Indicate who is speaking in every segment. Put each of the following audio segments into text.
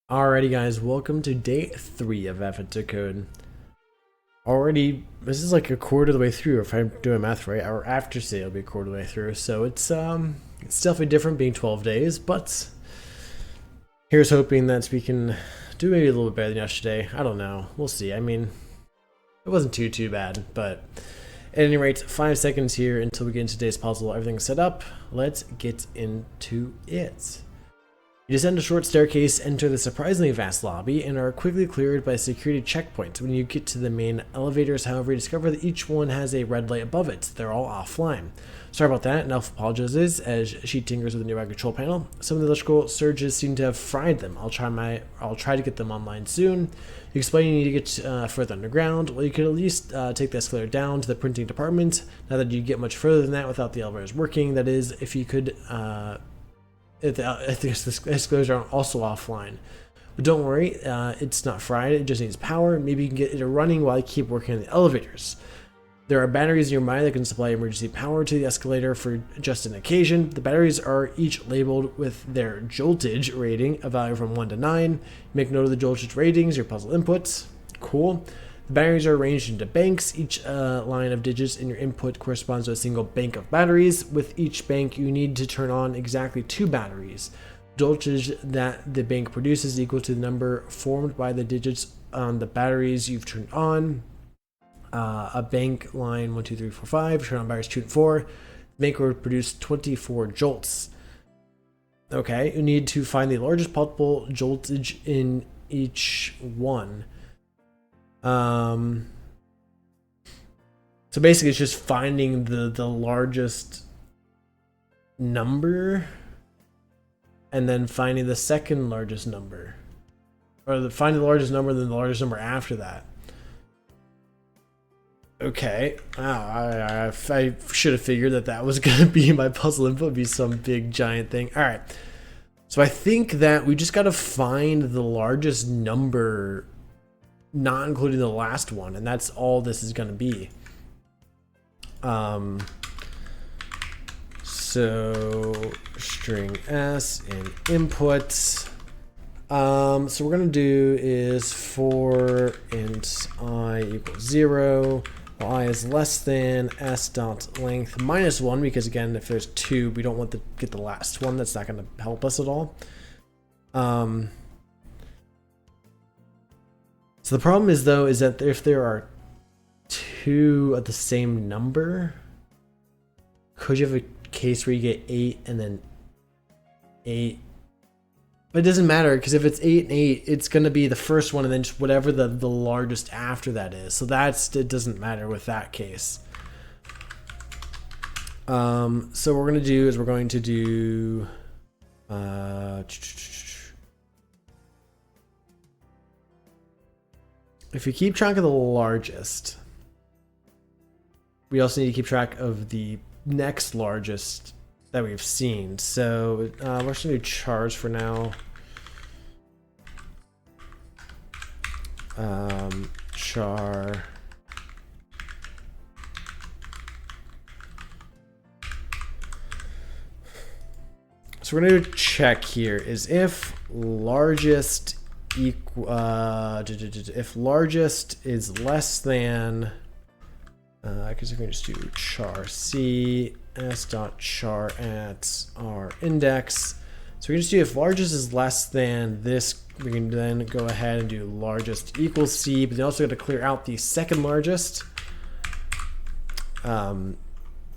Speaker 1: Alrighty guys, welcome to day 3 of F to Code. Already, this is like a quarter of the way through, if I'm doing math right, or after today it'll be a quarter of the way through, so it's definitely different being 12 days, but here's hoping that we can do maybe a little bit better than yesterday. I don't know, we'll see. I mean, it wasn't too bad, but at any rate, 5 seconds here until we get into today's puzzle. Everything's set up, let's get into it. You descend a short staircase, enter the surprisingly vast lobby, and are quickly cleared by a security checkpoint. When you get to the main elevators, however, you discover that each one has a red light above it. They're all offline. Sorry about that, and Elf apologizes as she tinkers with the nearby control panel. Some of the electrical surges seem to have fried them. I'll try to get them online soon. You explain you need to get further underground. Well, you could at least take the escalator down to the printing department. Not that you get much further than that without the elevators working. That is, if you could... if the escalators are also offline. But don't worry, it's not fried, it just needs power. Maybe you can get it running while you keep working on the elevators. There are batteries nearby that can supply emergency power to the escalator for just an occasion. The batteries are each labeled with their joltage rating, a value from 1 to 9. Make note of the joltage ratings, your puzzle inputs. Cool. The batteries are arranged into banks. Each line of digits in your input corresponds to a single bank of batteries. With each bank, you need to turn on exactly 2 batteries. Voltage that the bank produces is equal to the number formed by the digits on the batteries you've turned on. A bank line 1, 2, 3, 4, 5. Turn on batteries 2 and 4. The bank will produce 24 jolts. Okay, you need to find the largest possible joltage in each one. So basically it's just finding the largest number and then finding the second largest number, or finding the largest number then the largest number after that. Okay, wow, I should have figured that was gonna be my puzzle input, be some big giant thing. All right, so I think that we just gotta find the largest number, not including the last one, and that's all this is going to be. So string s in input. So what we're going to do is for int I equals 0, while I is less than s dot length minus 1, because again, if there's 2, we don't want to get the last one. That's not going to help us at all. So the problem is, though, is that if there are 2 of the same number, could you have a case where you get 8 and then 8? But it doesn't matter, because if it's 8 and 8, it's going to be the first one and then just whatever the largest after that is. So it doesn't matter with that case. So what we're going to do is we're going to do... if we keep track of the largest, we also need to keep track of the next largest that we've seen. So we're just going to do chars for now. Char. So we're going to check here is if largest if largest is less than, because we're going to just do char c s dot char at our index. So we can just do if largest is less than this, we can then go ahead and do largest equals c, but then also got to clear out the second largest,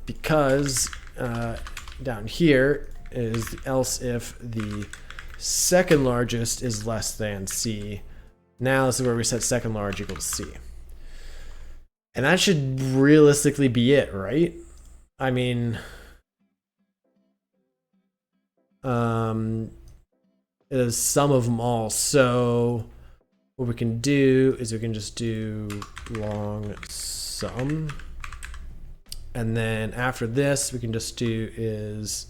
Speaker 1: because down here is else if the second largest is less than c. Now this is where we set second large equals c. And that should realistically be it, right? I mean, it is sum of them all. So what we can do is we can just do long sum. And then after this, we can just do is,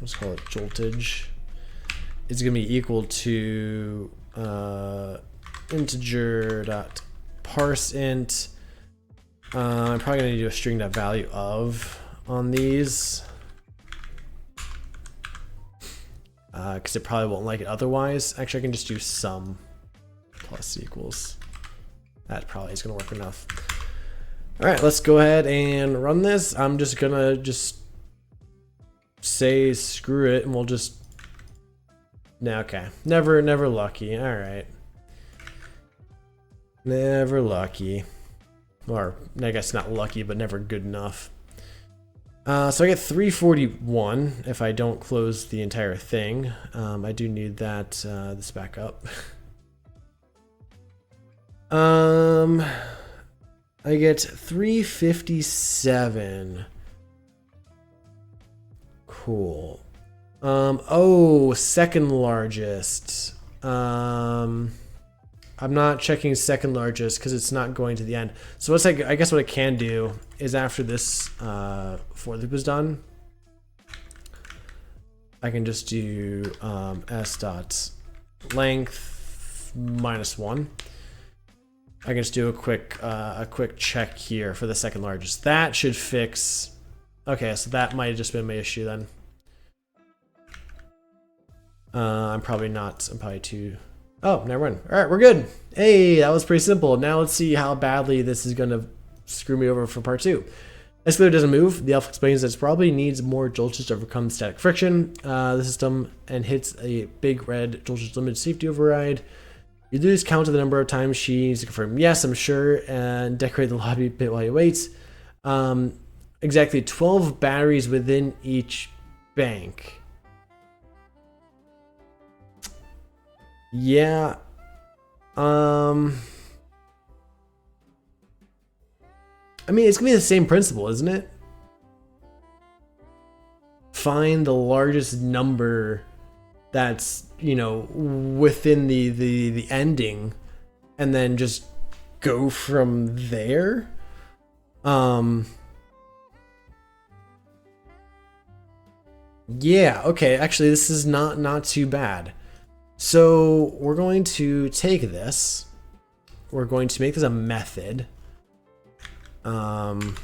Speaker 1: let's call it joltage. It's going to be equal to integer dot parse int. I'm probably going to do a string dot value of on these. because it probably won't like it otherwise. Actually, I can just do sum plus equals. That probably is going to work enough. All right, let's go ahead and run this. I'm just going to say screw it, and we'll just... No, okay. Never lucky. All right. Never lucky. Or, I guess not lucky, but never good enough. So I get 341 if I don't close the entire thing. I do need that this back up. I get 357. Cool. Oh, second largest. I'm not checking second largest because it's not going to the end. So what's I guess what I can do is after this for loop is done, I can just do s dot length -1. I can just do a quick check here for the second largest. That should fix. Okay, so that might have just been my issue then. I'm probably too. Oh, never mind. All right, we're good. Hey, that was pretty simple. Now let's see how badly this is gonna screw me over for part 2. Escalator doesn't move. The elf explains that it probably needs more jolts to overcome static friction. The system and hits a big red jolts limited safety override. You lose count of the number of times she needs to confirm yes, I'm sure, and decorate the lobby bit while you wait. Exactly 12 batteries within each bank. Yeah. I mean, it's gonna be the same principle, isn't it? Find the largest number that's, you know, within the ending, and then just go from there. Yeah, okay, actually this is not too bad. So we're going to take this, we're going to make this a method. Long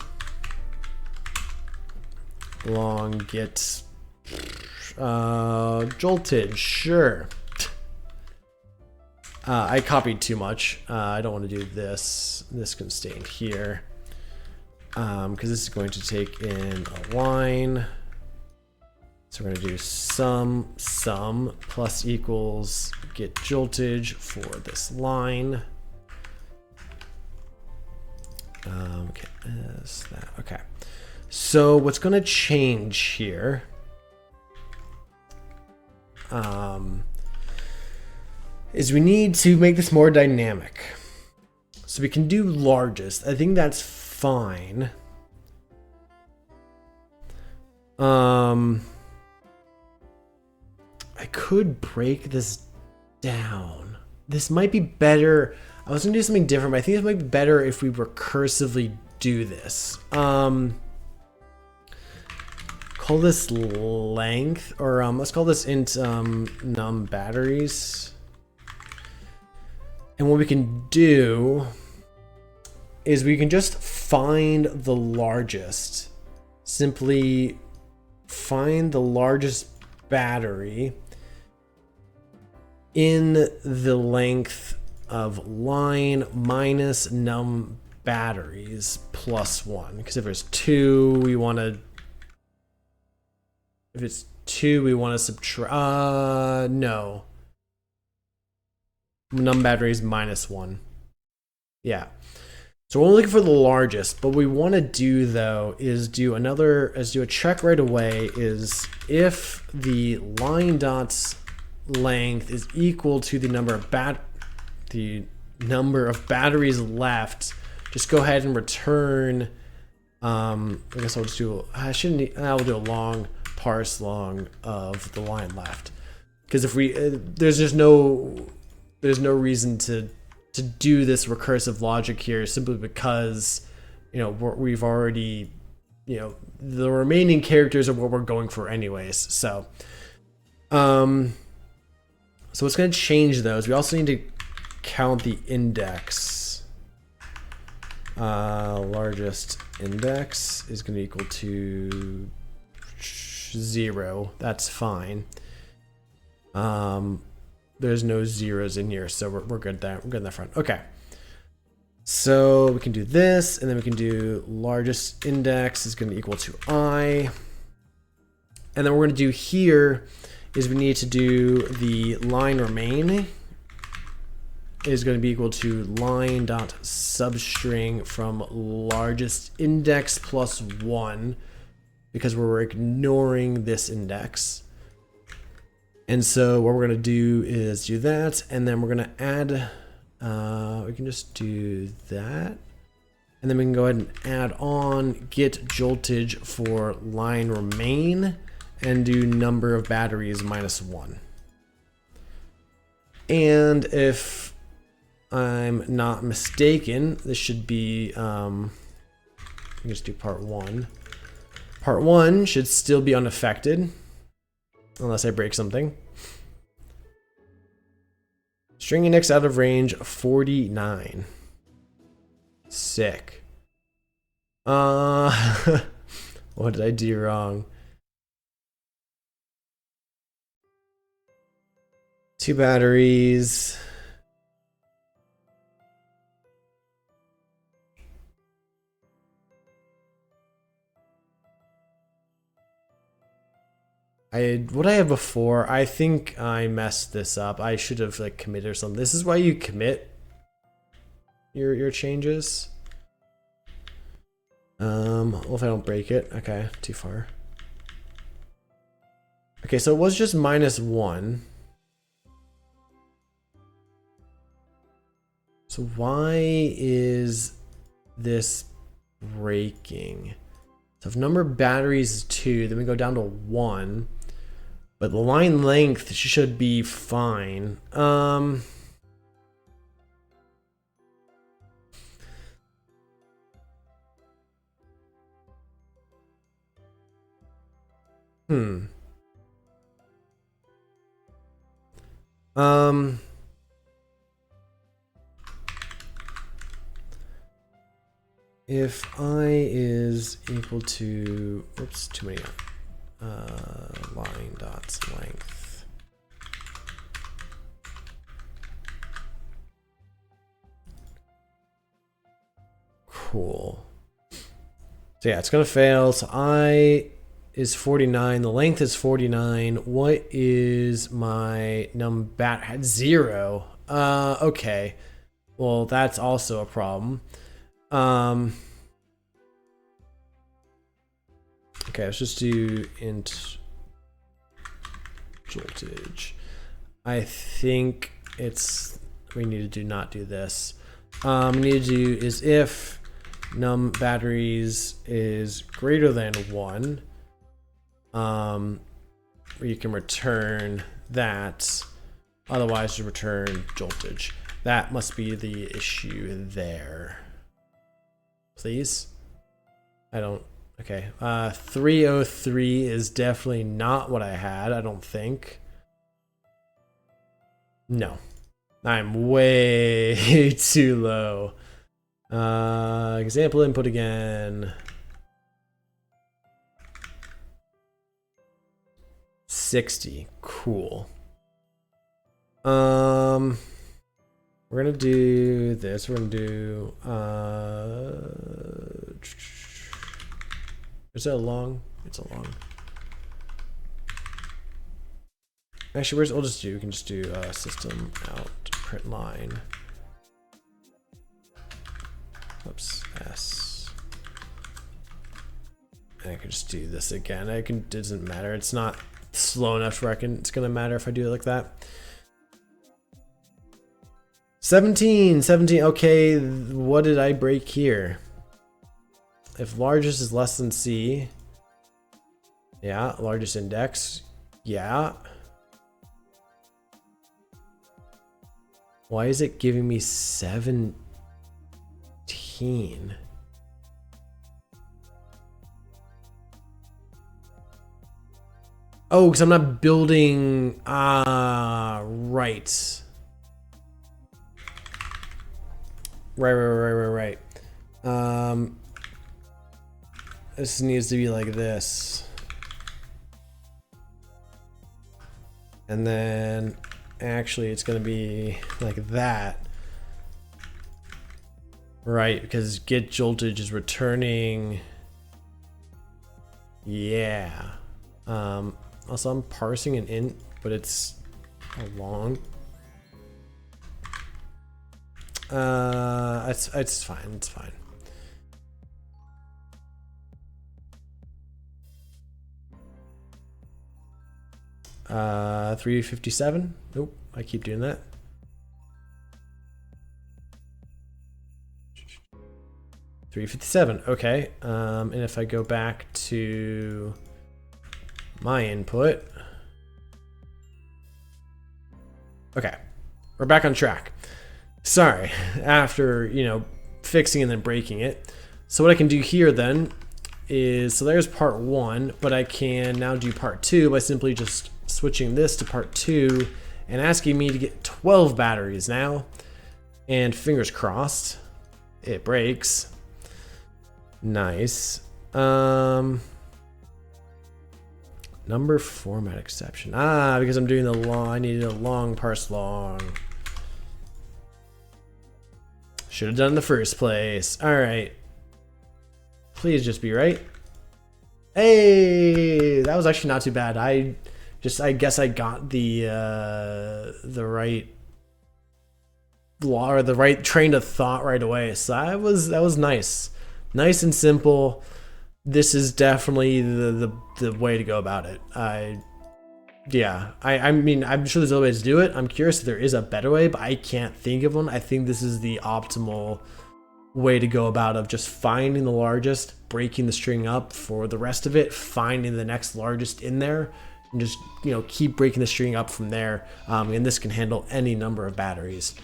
Speaker 1: get jolted, sure. I copied too much. I don't want to do this. This can stay in here. Because this is going to take in a line. So we're going to do sum plus equals get joltage for this line. Okay, is that okay? So what's going to change here? Is we need to make this more dynamic. So we can do largest. I think that's fine. I could break this down. This might be better. I was gonna do something different, but I think it might be better if we recursively do this. Call this length, or let's call this int num batteries. And what we can do is we can just find the largest. Simply find the largest battery in the length of line minus num batteries plus 1. Because if there's 2, we want to... If it's 2, we want to subtract... no. Num batteries minus 1. Yeah. So we're looking for the largest, but what we want to do though is do a check right away is if the line dot's length is equal to the number of batteries left, just go ahead and return. I guess I'll just do. I'll do a long parse long of the line left, because if we there's no reason to do this recursive logic here, simply because, you know, we've already, you know, the remaining characters are what we're going for anyways. So what's going to change those? We also need to count the index. Largest index is going to be equal to 0. That's fine. There's no zeros in here, so we're good there. We're good in the front. Okay. So we can do this, and then we can do largest index is going to equal to I. And then what we're going to do here is we need to do the line remain is going to be equal to line.substring from largest index plus 1 because we're ignoring this index. And so what we're going to do is do that, and then we're going to add, we can just do that. And then we can go ahead and add on get joltage for line remain and do number of batteries -1. And if I'm not mistaken, this should be, let me just do part 1. Part 1 should still be unaffected, unless I break something. String index out of range 49. Sick. What did I do wrong? 2 batteries. What I have before, I think I messed this up. I should have like committed or something. This is why you commit your changes. Well, if I don't break it, okay, too far. Okay, so it was just -1. So why is this breaking? So if number of batteries is 2, then we go down to 1. But the line length should be fine. If I is equal to, oops, too many, line dots length. Cool. So yeah, it's gonna fail. So I is 49. The length is 49. What is my numbat? 0. Okay. Well, that's also a problem. Okay, let's just do int joltage. I think it's, we need to do not do this. We need to do is if num batteries is greater than 1, you can return that. Otherwise, you return joltage. That must be the issue there. Please? I don't, okay. 303 is definitely not what I had, I don't think. No. I'm way too low. Example input again. 60. Cool. We're gonna do this. We're gonna do is that a long? It's a long. Actually, we'll just do, we can just do system out print line. Oops, S. And I can just do this again. It doesn't matter. It's not slow enough to reckon it's gonna matter if I do it like that. 17, okay, what did I break here? If largest is less than C, yeah, largest index, yeah. Why is it giving me 17? Oh, because I'm not building, right. Right. This needs to be like this. And then actually it's going to be like that. Right, because get joltage is returning. Yeah. Also I'm parsing an int, but it's a long. It's fine, it's fine. Uh, 357. Nope, I keep doing that. 357. Okay. And if I go back to my input, okay, we're back on track. Sorry, after, you know, fixing and then breaking it. So what I can do here then is, so there's part 1, but I can now do part 2 by simply just switching this to part 2 and asking me to get 12 batteries now. And fingers crossed, it breaks. Nice. Number format exception. Ah, because I'm doing the long, I needed a long parse long. Should have done in the first place. All right. Please just be right. Hey, that was actually not too bad. I guess I got the right law or the right train of thought right away. So that was nice. Nice and simple. This is definitely the way to go about it. I mean, I'm sure there's other ways to do it. I'm curious if there is a better way, but I can't think of one. I think this is the optimal way to go about of just finding the largest, breaking the string up for the rest of it, finding the next largest in there, and just, you know, keep breaking the string up from there. And this can handle any number of batteries,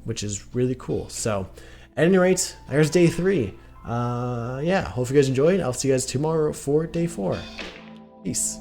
Speaker 1: which is really cool. So at any rate, there's day 3. Yeah, hope you guys enjoyed. I'll see you guys tomorrow for day 4. Peace.